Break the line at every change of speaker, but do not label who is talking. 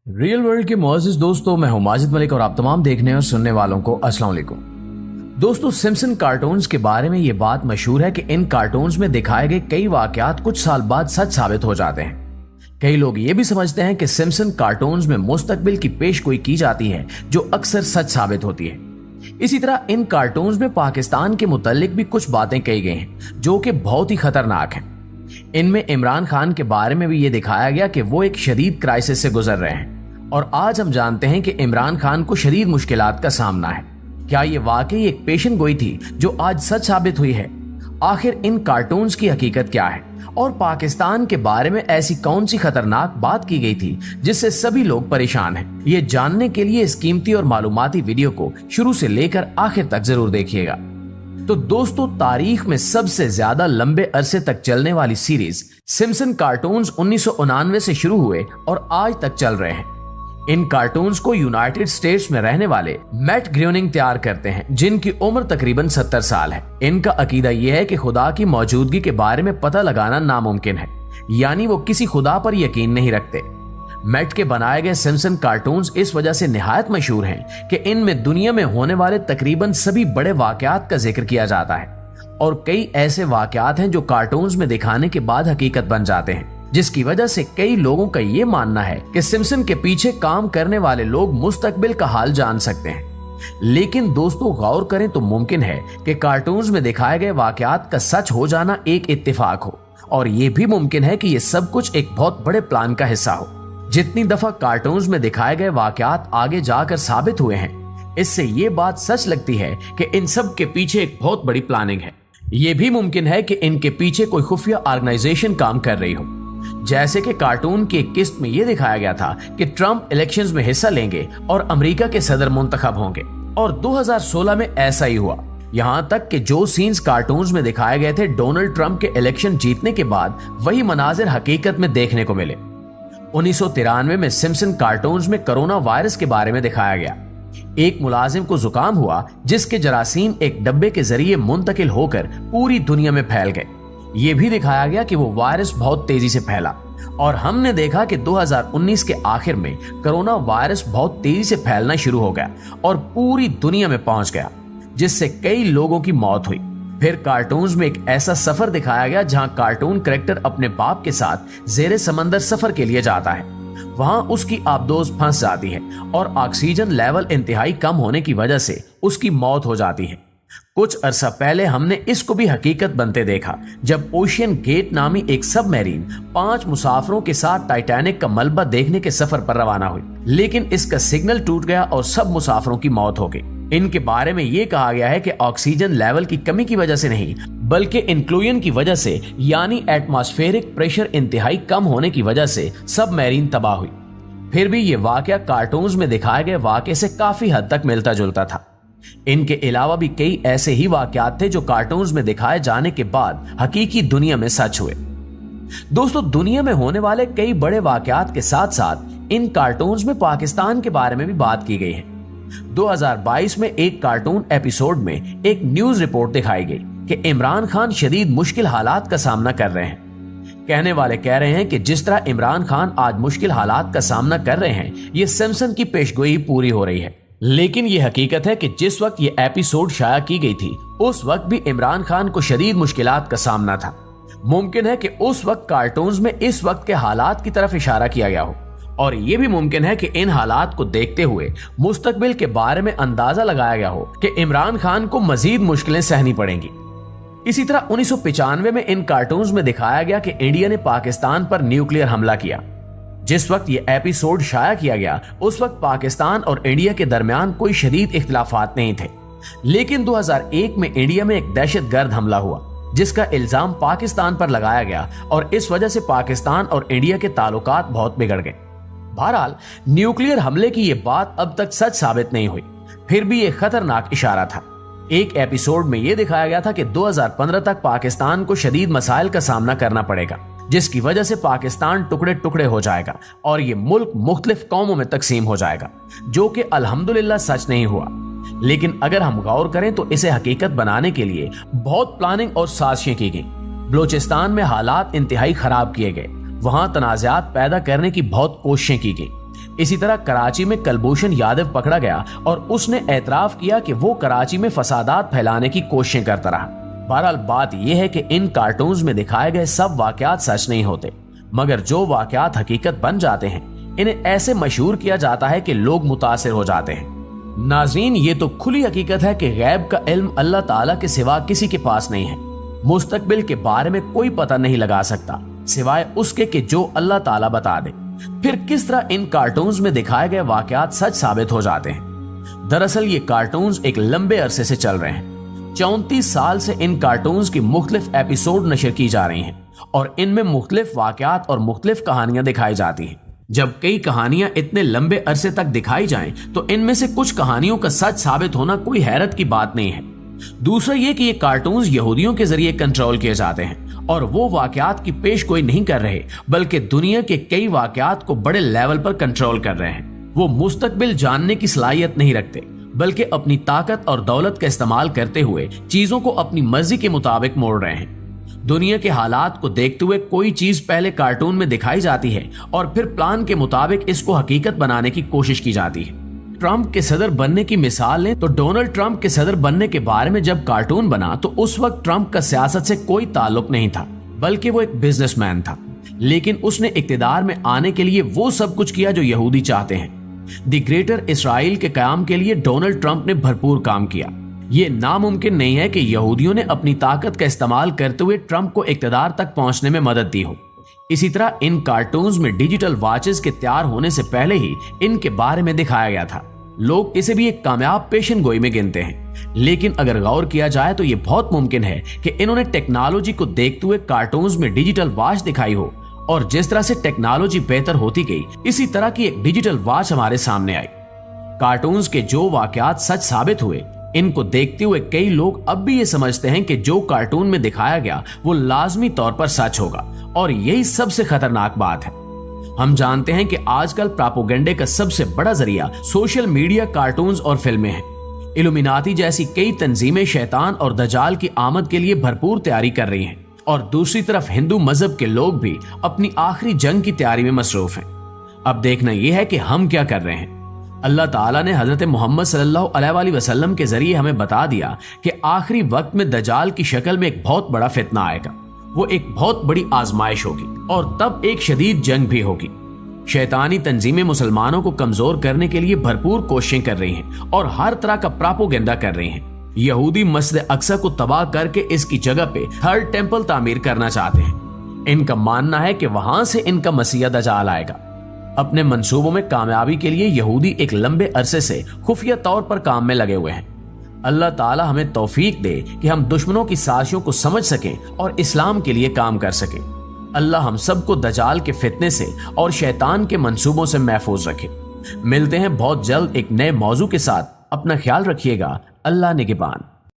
Real world के मुअज़्ज़िज़ दोस्तों, मैं हूं माजिद मलिक और आप तमाम देखने और सुनने वालों को अस्सलाम वालेकुम। दोस्तों, सिम्पसन कार्टून्स के बारे में ये बात मशहूर है कि इन कार्टून्स में दिखाए गए कई वाकयात कुछ साल बाद सच साबित हो जाते हैं। कई लोग ये भी समझते हैं कि सिम्पसन कार्टून्स में मुस्तकबिल की पेशगोई की जाती है जो अक्सर सच साबित होती है। इसी तरह इन कार्टून्स में पाकिस्तान के मुतालिक भी कुछ बातें कही गई हैं जो कि बहुत ही खतरनाक हैं। इनमें इमरान खान के बारे में भी ये दिखाया गया कि वो एक शदीद क्राइसिस से गुजर रहे हैं और आज हम जानते हैं कि इमरान खान को शदीद मुश्किलात का सामना है। क्या ये वाकई एक पेशन गोई थी जो आज सच साबित हुई है? आखिर इन कार्टून्स की हकीकत क्या है और पाकिस्तान के बारे में ऐसी कौन सी खतरनाक बात की गई थी जिससे सभी लोग परेशान हैं? ये जानने के लिए इस कीमती और मालूमाती वीडियो को शुरू से लेकर आखिर तक जरूर देखिएगा। तो दोस्तों, तारीख में सबसे ज्यादा लंबे अरसे तक चलने वाली सीरीज सिम्पसन कार्टून्स 1999 से शुरू हुए और आज तक चल रहे हैं। इन कार्टून्स को यूनाइटेड स्टेट्स में रहने वाले मैट ग्रोनिंग तैयार करते हैं, जिनकी उम्र तकरीबन 70 साल है। इनका अकीदा यह है कि खुदा की मौजूदगी के बारे में पता लगाना नामुमकिन है, यानी वो किसी खुदा पर यकीन नहीं रखते। मैट के बनाए गए सिम्पसन कार्टून्स इस वजह से निहायत मशहूर हैं कि इनमें दुनिया में होने वाले तकरीबन सभी बड़े वाकयात का जिक्र किया जाता है और कई ऐसे वाकयात हैं जो कार्टून्स में दिखाने के बाद हकीकत बन जाते हैं, जिसकी वजह से कई लोगों का ये मानना है कि सिम्पसन के पीछे काम करने वाले लोग मुस्तकबिल का हाल जान सकते हैं। लेकिन दोस्तों, गौर करें तो मुमकिन है कि कार्टून्स में दिखाए गए वाकयात का सच हो जाना एक इत्तेफाक हो और ये भी मुमकिन है कि ये सब कुछ एक बहुत बड़े प्लान का हिस्सा हो। जितनी दफा कार्टून्स में दिखाए गए वाकयात आगे जाकर साबित हुए हैं, इससे ये बात सच लगती है कि इन सब के पीछे एक बहुत बड़ी प्लानिंग है। ये भी मुमकिन है कि इनके पीछे कोई खुफिया ऑर्गेनाइजेशन काम कर रही हो। जैसे कि कार्टून की एक किस्त में यह दिखाया गया था कि ट्रंप इलेक्शंस में हिस्सा लेंगे और अमेरिका के सदर मुंतखब होंगे और 2016 में ऐसा ही हुआ। यहां तक कि जो सीन्स कार्टून्स में दिखाए गए थे डोनाल्ड ट्रंप के इलेक्शन जीतने के बाद, वही मनाजिर हकीकत में देखने को मिले। 1993 में सिम्पसन कार्टून्स में कोरोना वायरस के बारे में दिखाया गया। एक मुलाजिम को जुकाम हुआ जिसके जरासीम एक डब्बे के जरिए मुंतकिल होकर पूरी दुनिया में फैल गए। ये भी दिखाया गया कि वो वायरस बहुत तेजी से फैला और हमने देखा कि 2019 के आखिर में कोरोना वायरस बहुत तेजी से फैलना शुरू हो गया और पूरी दुनिया में पहुंच गया, जिससे कई लोगों की मौत हुई। फिर कार्टून्स में एक ऐसा सफर दिखाया गया जहां कार्टून कैरेक्टर अपने बाप के साथ जेरे समंदर सफर के लिए जाता है। वहां उसकी आबदोज फंस जाती है और ऑक्सीजन लेवल इंतहाई कम होने की वजह से उसकी मौत हो जाती है। कुछ अरसा पहले हमने इसको भी हकीकत बनते देखा जब ओशियन गेट नामी एक सबमरीन 5 मुसाफिरों के साथ टाइटैनिक का मलबा देखने के सफर पर रवाना हुई, लेकिन इसका सिग्नल टूट गया और सब मुसाफिरों की मौत हो गई। इनके बारे में यह कहा गया है कि ऑक्सीजन लेवल की कमी की वजह से नहीं, बल्कि इंक्लूजन की वजह से, यानी एटमॉस्फेरिक प्रेशर इंतहाई कम होने की वजह से सबमरीन तबाह हुई। फिर भी ये वाकया कार्टून्स में दिखाए गए वाकये से काफी हद तक मिलता जुलता था। इनके अलावा भी कई ऐसे ही वाकयात थे जो कार्टून्स में दिखाए जाने के बाद हकीकी दुनिया में सच हुए। दोस्तों, दुनिया में होने वाले कई बड़े वाकयात के साथ साथ इन कार्टून्स में पाकिस्तान के बारे में भी बात की गई है। 2022 में एक कार्टून एपिसोड में एक न्यूज रिपोर्ट दिखाई गई कि इमरान खान शदीद मुश्किल हालात का सामना कर रहे हैं। कहने वाले कह रहे हैं कि जिस तरह इमरान खान आज मुश्किल हालात का सामना कर रहे हैं, ये सिम्पसन की पेशगोई पूरी हो रही है। लेकिन ये हकीकत है कि जिस वक्त ये एपिसोड शाया की गई थी, उस वक्त भी इमरान खान को शदीद मुश्किलात का सामना था। मुमकिन है कि उस वक्त कार्टून्स में इस वक्त के हालात की तरफ इशारा किया गया हो और ये भी मुमकिन है कि इन हालात को देखते हुए मुस्तकबिल के बारे में अंदाजा लगाया गया हो कि इमरान खान को मजीद मुश्किलें सहनी पड़ेंगी। इसी तरह 1995 में इन कार्टून्स में दिखाया गया कि इंडिया ने पाकिस्तान पर न्यूक्लियर हमला किया। जिस वक्त ये एपिसोड शाया किया गया, उस वक्त पाकिस्तान और इंडिया के दरमियान कोई शदीद इख्तिलाफात नहीं थे, लेकिन 2001 में इंडिया में एक दहशतगर्द हमला हुआ जिसका इल्जाम पाकिस्तान पर लगाया गया और इस वजह से पाकिस्तान और इंडिया के ताल्लुकात बहुत बिगड़ गए। बहरहाल, न्यूक्लियर हमले की यह बात अब तक सच साबित नहीं हुई, फिर भी यह खतरनाक इशारा था। एक एपिसोड में यह दिखाया गया था कि 2015 तक पाकिस्तान को शदीद मसाइल का सामना करना पड़ेगा, जिसकी वजह से पाकिस्तान टुकड़े टुकड़े हो जाएगा और ये मुल्क मुख्तलिफ कौमों में तकसीम हो जाएगा, जो कि अल्हम्दुलिल्लाह सच नहीं हुआ। लेकिन अगर हम गौर करें तो इसे हकीकत बनाने के लिए बहुत प्लानिंग और साजिशें की गई। बलूचिस्तान में हालात इंतहाई खराब किए गए, वहां तनाज़ात पैदा करने की बहुत कोशिशें की गई। इसी तरह कराची में कुलभूषण यादव पकड़ा गया और उसने एतराफ किया कि वो कराची में फसादात फैलाने की कोशिशें करता रहा। बहरहाल बात यह है कि इन कार्टून्स में दिखाए गए सब वाकयात सच नहीं होते, मगर जो वाकयात हकीकत बन जाते हैं इन्हें ऐसे मशहूर किया जाता है कि लोग मुतासिर हो जाते हैं। नाज़रीन, ये तो खुली हकीकत है कि गैब का इल्म अल्लाह ताला के सिवा किसी के पास नहीं है। मुस्तकबिल के बारे में कोई पता नहीं लगा सकता सिवाय उसके कि जो अल्लाह ताला बता दे। फिर किस तरह इन कार्टून्स में दिखाए गए वाकयात सच साबित हो जाते हैं? दरअसल ये कार्टून्स एक लंबे अरसे से चल रहे हैं। 34 साल से इन कार्टून्स की मुख्तलिफ एपिसोड नशर की जा रही हैं और इनमें मुख्तलिफ वाकयात और मुख्तलिफ कहानियां दिखाई जाती हैं। जब कई कहानियां इतने लंबे अरसे तक दिखाई जाएं, तो इनमें से कुछ कहानियों का सच साबित होना कोई हैरत की बात नहीं है। दूसरा ये कि ये कार्टून्स यहूदियों के जरिए कंट्रोल किए जाते हैं और वो वाकयात की पेश कोई नहीं कर रहे, बल्कि दुनिया के कई वाकयात को बड़े लेवल पर कंट्रोल कर रहे हैं। वो मुस्तकबिल जानने की सलाहियत नहीं रखते, बल्कि अपनी ताकत और दौलत का इस्तेमाल करते हुए चीजों को अपनी मर्जी के मुताबिक मोड़ रहे हैं। दुनिया के हालात को देखते हुए कोई चीज पहले कार्टून में दिखाई जाती है और फिर प्लान के मुताबिक इसको हकीकत बनाने की कोशिश की जाती है। ट्रंप के सदर बनने की मिसाल लें तो डोनाल्ड ट्रंप के सदर बनने के बारे में जब कार्टून बना तो उस वक्त ट्रंप का सियासत से कोई ताल्लुक नहीं था, बल्कि वो एक बिजनेसमैन था। लेकिन उसने इक्तिदार में आने के लिए वो सब कुछ किया जो यहूदी चाहते हैं। द ग्रेटर इसराइल के कयाम के लिए डोनाल्ड ट्रंप ने भरपूर काम किया। ये नामुमकिन नहीं है कि यहूदियों ने अपनी ताकत का इस्तेमाल करते हुए ट्रंप को इक्तिदार तक पहुंचने में मदद दी हो। इसी तरह इन कार्टून्स में डिजिटल वॉचेस के तैयार होने से पहले ही इनके बारे में दिखाया गया था। लोग इसे भी एक कामयाब पेशन गोई में गिनते हैं, लेकिन अगर गौर किया जाए तो ये बहुत मुमकिन है कि इन्होंने टेक्नोलॉजी को देखते हुए कार्टून्स में डिजिटल वॉच दिखाई हो और जिस तरह से टेक्नोलॉजी बेहतर होती गई, इसी तरह की एक डिजिटल वॉच हमारे सामने आई। कार्टून्स के जो वाकयात सच साबित हुए, इनको देखते हुए कई लोग अब भी ये समझते हैं कि जो कार्टून में दिखाया गया वो लाजमी तौर पर सच होगा, और यही सबसे खतरनाक बात है। हम जानते हैं कि आजकल प्रोपेगेंडे का सबसे बड़ा जरिया सोशल मीडिया, कार्टून्स और फिल्में हैं। इल्यूमिनाती जैसी कई तंजीमें शैतान और दजाल की आमद के लिए भरपूर तैयारी कर रही हैं, और दूसरी तरफ हिंदू मजहब के लोग भी अपनी आखिरी जंग की तैयारी में मसरूफ हैं। अब देखना यह है कि हम क्या कर रहे हैं। अल्लाह ताला ने हजरत मोहम्मद सल्लल्लाहु अलैहि वसल्लम के जरिए हमें बता दिया कि आखिरी वक्त में दजाल की शक्ल में एक बहुत बड़ा फितना आएगा। वो एक बहुत बड़ी आजमाइश होगी और तब एक शदीद जंग भी होगी। शैतानी तंजीमें मुसलमानों को कमजोर करने के लिए भरपूर कोशिशें कर रही हैं और हर तरह का प्रोपेगेंडा कर रही हैं। यहूदी मस्जिद अक्सा को तबाह करके इसकी जगह पे थर्ड टेंपल तामीर करना चाहते हैं। इनका मानना है कि वहां से इनका मसीहा दजाल आएगा। अपने मंसूबों में कामयाबी के लिए यहूदी एक लंबे अरसे से खुफिया तौर पर काम में लगे हुए हैं। अल्लाह ताला हमें तौफीक दे कि हम दुश्मनों की साजिशों को समझ सकें और इस्लाम के लिए काम कर सकें। अल्लाह हम सबको दजाल के फितने से और शैतान के मंसूबों से महफूज रखे। मिलते हैं बहुत जल्द एक नए मौजू के साथ। अपना ख्याल रखिएगा। अल्लाह निगहबान।